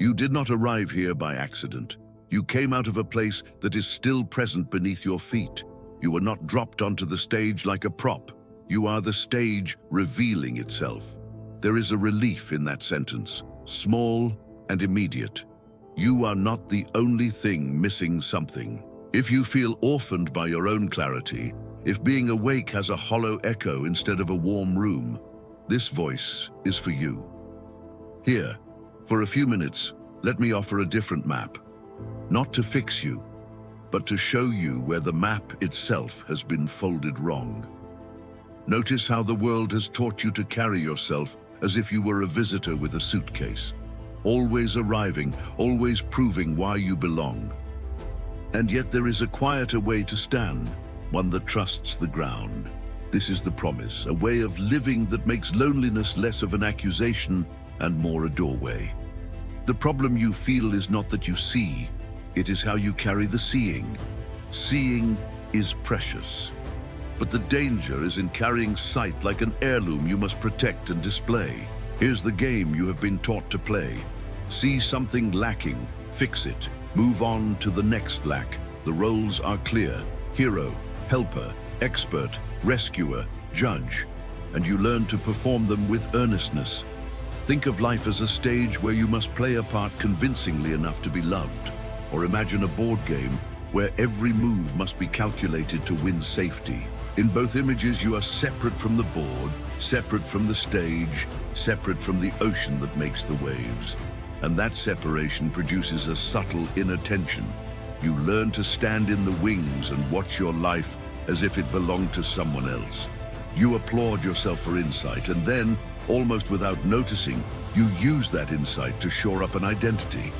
You did not arrive here by accident. You came out of a place that is still present beneath your feet. You were not dropped onto the stage like a prop. You are the stage revealing itself. There is a relief in that sentence, small and immediate. You are not the only thing missing something. If you feel orphaned by your own clarity, if being awake has a hollow echo instead of a warm room, this voice is for you. Here, for a few minutes, let me offer a different map. Not to fix you, but to show you where the map itself has been folded wrong. Notice how the world has taught you to carry yourself as if you were a visitor with a suitcase, always arriving, always proving why you belong. And yet there is a quieter way to stand, one that trusts the ground. This is the promise, a way of living that makes loneliness less of an accusation and more a doorway. The problem you feel is not that you see, it is how you carry the seeing. Seeing is precious. But the danger is in carrying sight like an heirloom you must protect and display. Here's the game you have been taught to play. See something lacking, fix it, move on to the next lack. The roles are clear: hero, helper, expert, rescuer, judge, and you learn to perform them with earnestness. Think of life as a stage where you must play a part convincingly enough to be loved. Or imagine a board game where every move must be calculated to win safety. In both images, you are separate from the board, separate from the stage, separate from the ocean that makes the waves. And that separation produces a subtle inner tension. You learn to stand in the wings and watch your life as if it belonged to someone else. You applaud yourself for insight, and then, almost without noticing, you use that insight to shore up an identity.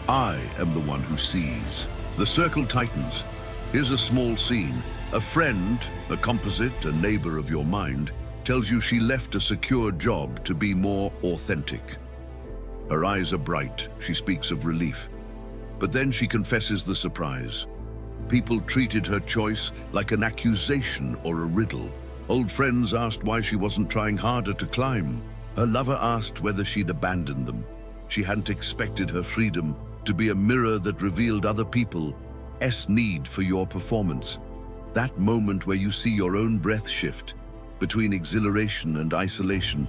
I am the one who sees. The circle tightens. Here's a small scene. A friend, a composite, a neighbor of your mind, tells you she left a secure job to be more authentic. Her eyes are bright. She speaks of relief. But then she confesses the surprise. People treated her choice like an accusation or a riddle. Old friends asked why she wasn't trying harder to climb. Her lover asked whether she'd abandoned them. She hadn't expected her freedom to be a mirror that revealed other people's need for your performance. That moment where you see your own breath shift between exhilaration and isolation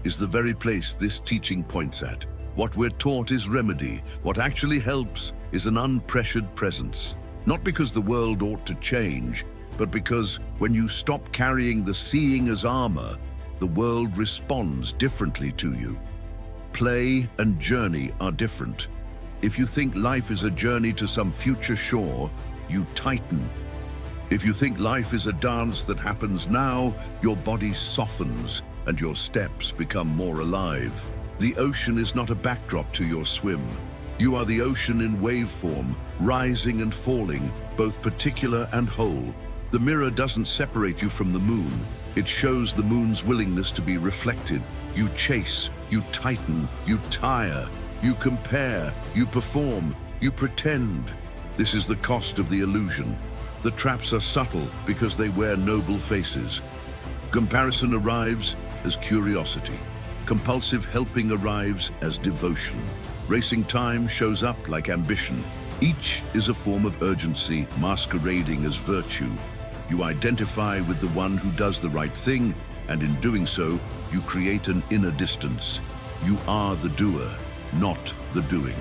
is the very place this teaching points at. What we're taught is remedy. What actually helps is an unpressured presence. Not because the world ought to change, but because when you stop carrying the seeing as armor, the world responds differently to you. Play and journey are different. If you think life is a journey to some future shore, you tighten. If you think life is a dance that happens now, your body softens and your steps become more alive. The ocean is not a backdrop to your swim. You are the ocean in wave form, rising and falling, both particular and whole. The mirror doesn't separate you from the moon. It shows the moon's willingness to be reflected. You chase, you tighten, you tire, you compare, you perform, you pretend. This is the cost of the illusion. The traps are subtle because they wear noble faces. Comparison arrives as curiosity. Compulsive helping arrives as devotion. Racing time shows up like ambition. Each is a form of urgency masquerading as virtue. You identify with the one who does the right thing, and in doing so, you create an inner distance. You are the doer, not the doing.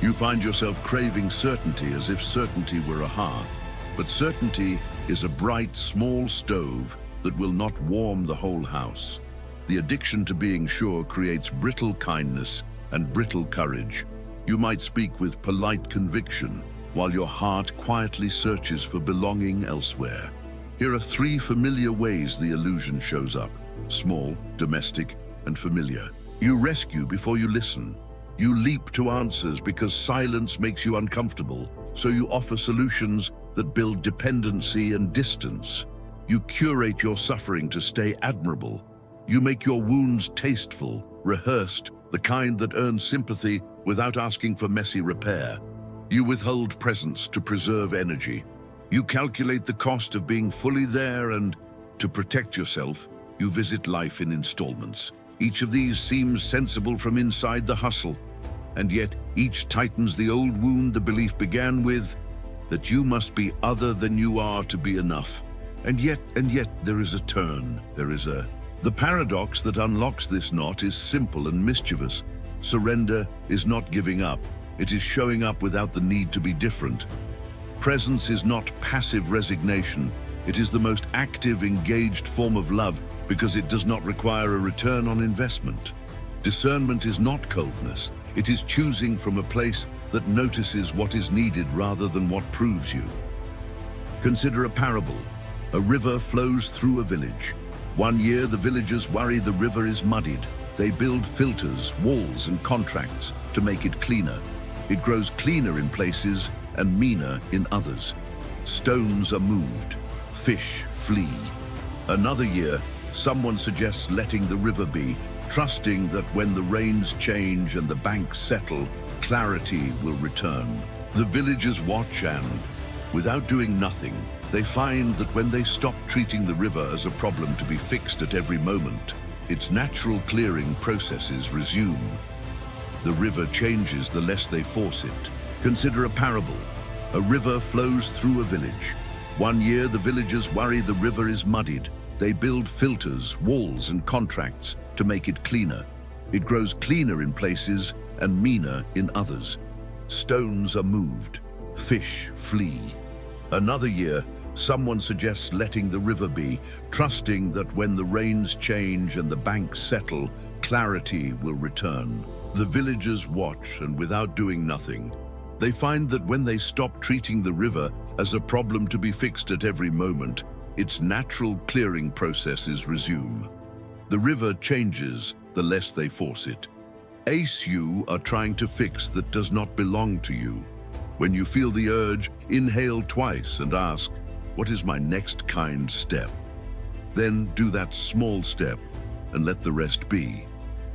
You find yourself craving certainty as if certainty were a hearth. But certainty is a bright, small stove that will not warm the whole house. The addiction to being sure creates brittle kindness and brittle courage. You might speak with polite conviction, while your heart quietly searches for belonging elsewhere. Here are 3 familiar ways the illusion shows up: small, domestic, and familiar. You rescue before you listen. You leap to answers because silence makes you uncomfortable, so you offer solutions that build dependency and distance. You curate your suffering to stay admirable. You make your wounds tasteful, rehearsed, the kind that earns sympathy without asking for messy repair. You withhold presence to preserve energy. You calculate the cost of being fully there, and to protect yourself, you visit life in installments. Each of these seems sensible from inside the hustle. and yet each tightens the old wound the belief began with, that you must be other than you are to be enough. And yet there is a turn, The paradox that unlocks this knot is simple and mischievous. Surrender is not giving up. It is showing up without the need to be different. Presence is not passive resignation. It is the most active, engaged form of love because it does not require a return on investment. Discernment is not coldness. It is choosing from a place that notices what is needed rather than what proves you. Consider a parable. A river flows through a village. One year, the villagers worry the river is muddied. They build filters, walls, and contracts to make it cleaner. It grows cleaner in places and meaner in others. Stones are moved. Fish flee. Another year, someone suggests letting the river be, trusting that when the rains change and the banks settle, clarity will return. The villagers watch and, without doing nothing, they find that when they stop treating the river as a problem to be fixed at every moment, its natural clearing processes resume. The river changes the less they force it. Consider a parable. A river flows through a village. One year, the villagers worry the river is muddied. They build filters, walls, and contracts to make it cleaner. It grows cleaner in places and meaner in others. Stones are moved. Fish flee. Another year, someone suggests letting the river be, trusting that when the rains change and the banks settle, clarity will return. The villagers watch, and without doing nothing, they find that when they stop treating the river as a problem to be fixed at every moment, its natural clearing processes resume. The river changes the less they force it. Ace you are trying to fix that does not belong to you. When you feel the urge, inhale twice and ask, what is my next kind step? Then do that small step and let the rest be.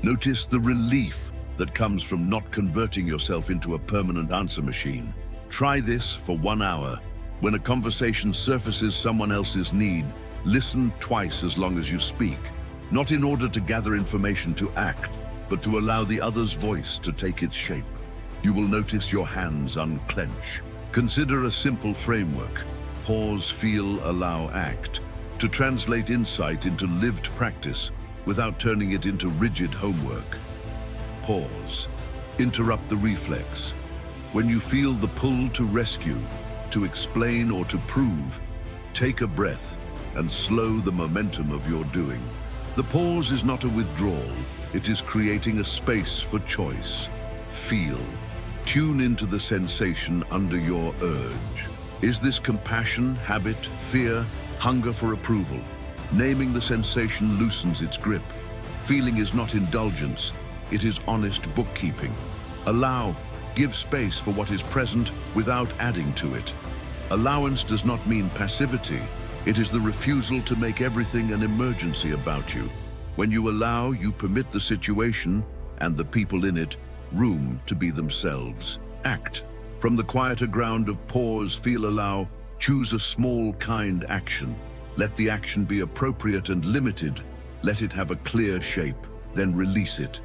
Notice the relief that comes from not converting yourself into a permanent answer machine. Try this for 1 hour. When a conversation surfaces someone else's need, listen twice as long as you speak, not in order to gather information to act, but to allow the other's voice to take its shape. You will notice your hands unclench. Consider a simple framework: pause, feel, allow, act, to translate insight into lived practice without turning it into rigid homework. Pause. Interrupt the reflex. When you feel the pull to rescue, to explain, or to prove, take a breath and slow the momentum of your doing. The pause is not a withdrawal. It is creating a space for choice. Feel. Tune into the sensation under your urge. Is this compassion, habit, fear, hunger for approval? Naming the sensation loosens its grip. Feeling is not indulgence. It is honest bookkeeping. Allow, give space for what is present without adding to it. Allowance does not mean passivity. It is the refusal to make everything an emergency about you. When you allow, you permit the situation and the people in it room to be themselves. Act. From the quieter ground of pause, feel, allow, choose a small, kind action. Let the action be appropriate and limited. Let it have a clear shape, then release it.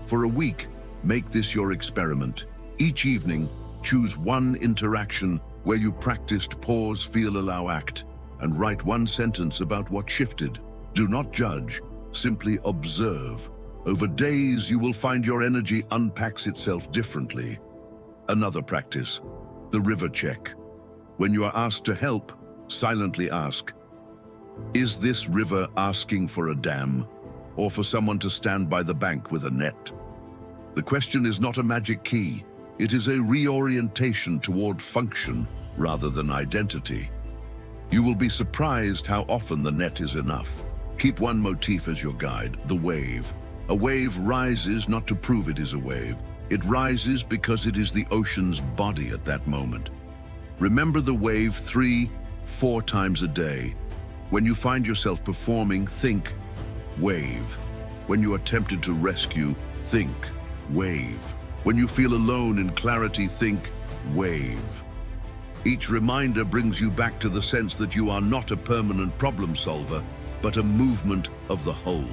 For a week, make this your experiment. Each evening, choose one interaction where you practiced pause, feel, allow, act, and write one sentence about what shifted. Do not judge, simply observe. Over days, you will find your energy unpacks itself differently. Another practice, the river check. When you are asked to help, silently ask, is this river asking for a dam or for someone to stand by the bank with a net? The question is not a magic key. It is a reorientation toward function rather than identity. You will be surprised how often the net is enough. Keep one motif as your guide, the wave. A wave rises not to prove it is a wave. It rises because it is the ocean's body at that moment. Remember the wave 3-4 times a day. When you find yourself performing, think, wave. When you are tempted to rescue, think, wave. When you feel alone in clarity, think, wave. Each reminder brings you back to the sense that you are not a permanent problem solver, but a movement of the whole.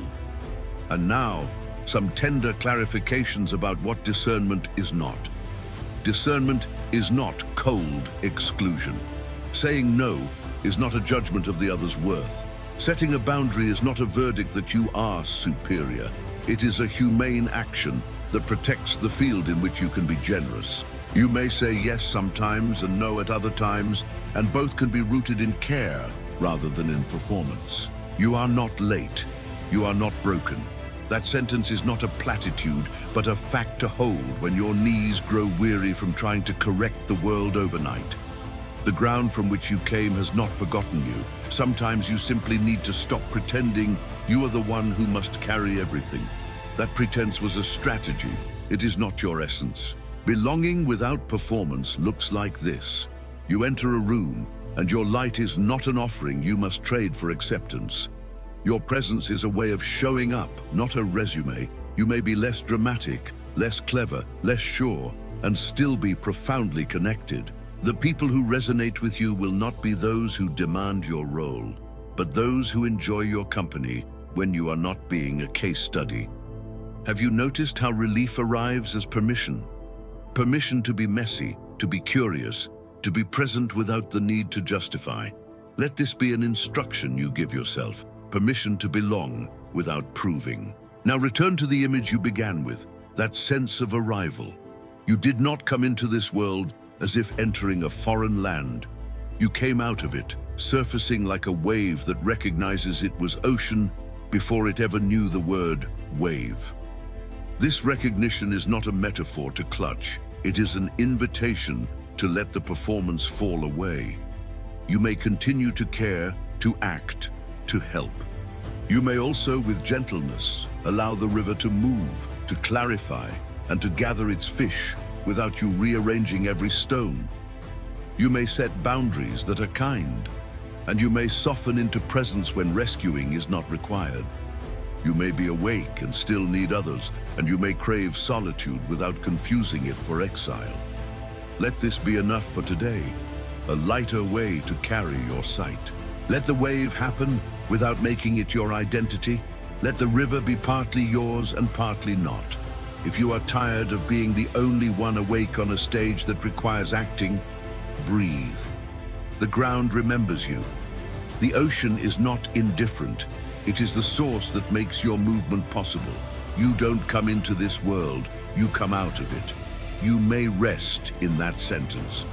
And now, some tender clarifications about what discernment is not. Discernment is not cold exclusion. Saying no is not a judgment of the other's worth. Setting a boundary is not a verdict that you are superior. It is a humane action that protects the field in which you can be generous. You may say yes sometimes and no at other times, and both can be rooted in care rather than in performance. You are not late. You are not broken. That sentence is not a platitude, but a fact to hold when your knees grow weary from trying to correct the world overnight. The ground from which you came has not forgotten you. Sometimes you simply need to stop pretending you are the one who must carry everything. That pretense was a strategy. It is not your essence. Belonging without performance looks like this. You enter a room, and your light is not an offering you must trade for acceptance. Your presence is a way of showing up, not a resume. You may be less dramatic, less clever, less sure, and still be profoundly connected. The people who resonate with you will not be those who demand your role, but those who enjoy your company when you are not being a case study. Have you noticed how relief arrives as permission? Permission to be messy, to be curious, to be present without the need to justify. Let this be an instruction you give yourself. Permission to belong without proving. Now return to the image you began with, that sense of arrival. You did not come into this world as if entering a foreign land. You came out of it, surfacing like a wave that recognizes it was ocean before it ever knew the word wave. This recognition is not a metaphor to clutch. It is an invitation to let the performance fall away. You may continue to care, to act, to help. You may also, with gentleness, allow the river to move, to clarify, and to gather its fish without you rearranging every stone. You may set boundaries that are kind, and you may soften into presence when rescuing is not required. You may be awake and still need others, and you may crave solitude without confusing it for exile. Let this be enough for today, a lighter way to carry your sight. Let the wave happen without making it your identity. Let the river be partly yours and partly not. If you are tired of being the only one awake on a stage that requires acting, breathe. The ground remembers you. The ocean is not indifferent. It is the source that makes your movement possible. You don't come into this world, you come out of it. You may rest in that sentence.